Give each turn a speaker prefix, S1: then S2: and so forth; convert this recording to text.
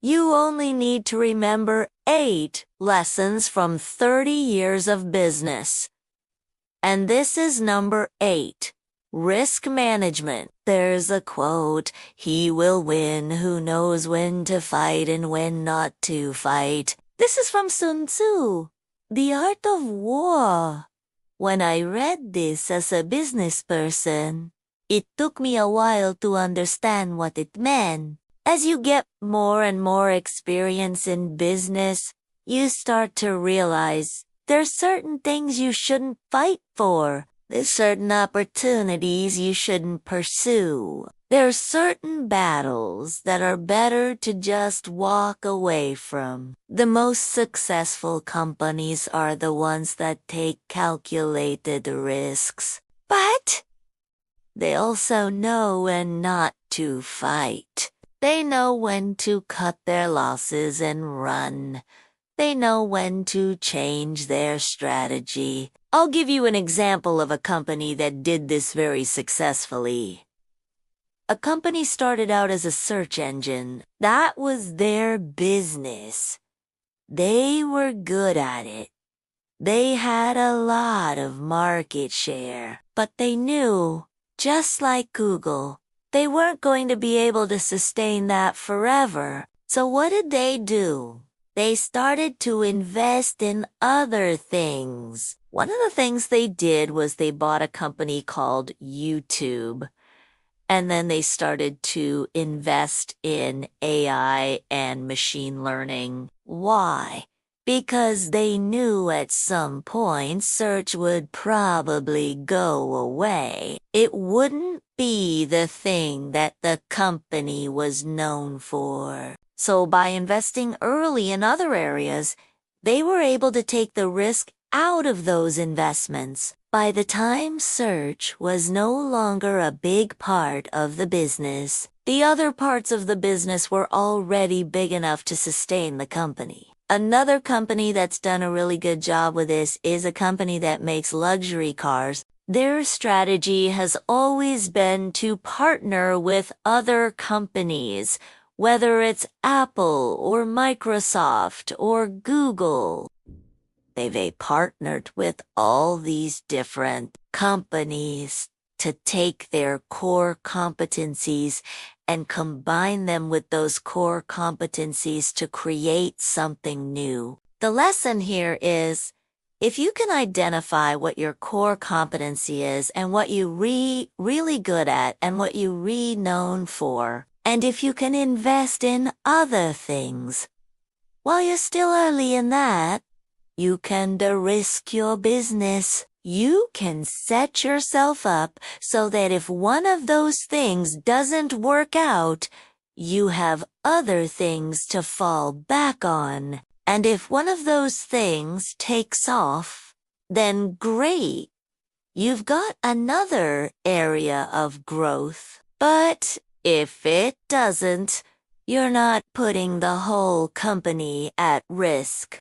S1: You only need to remember 8 lessons from 30 years of business. And this is number 8. Risk management. There's a quote, "He will win who knows when to fight and when not to fight." This is from Sun Tzu, The Art of War. When I read this as a business person, it took me a while to understand what it meant. As you get more and more experience in business, you start to realize there's certain things you shouldn't fight for. There's certain opportunities you shouldn't pursue. There's certain battles that are better to just walk away from. The most successful companies are the ones that take calculated risks. But they also know when not to fight. They know when to cut their losses and run. They know when to change their strategy. I'll give you an example of a company that did this very successfully. A company started out as a search engine. That was their business. They were good at it. They had a lot of market share, but they knew, just like Google, they weren't going to be able to sustain that forever. So what did they do? They started to invest in other things. One of the things they did was they bought a company called YouTube. And then they started to invest in AI and machine learning. Why? Because they knew at some point search would probably go away. It wouldn't be the thing that the company was known for. So by investing early in other areas, they were able to take the risk out of those investments. By the time search was no longer a big part of the business, the other parts of the business were already big enough to sustain the company. Another company that's done a really good job with this is a company that makes luxury cars. Their strategy has always been to partner with other companies, whether it's Apple or Microsoft or Google. They've partnered with all these different companies to take their core competencies and combine them with those core competencies to create something new. The lesson here is, if you can identify what your core competency is and what you're really good at and what you're known for, and if you can invest in other things, while you're still early in that, you can de-risk your business. You can set yourself up so that if one of those things doesn't work out, you have other things to fall back on. And if one of those things takes off, then great. You've got another area of growth. But if it doesn't, you're not putting the whole company at risk.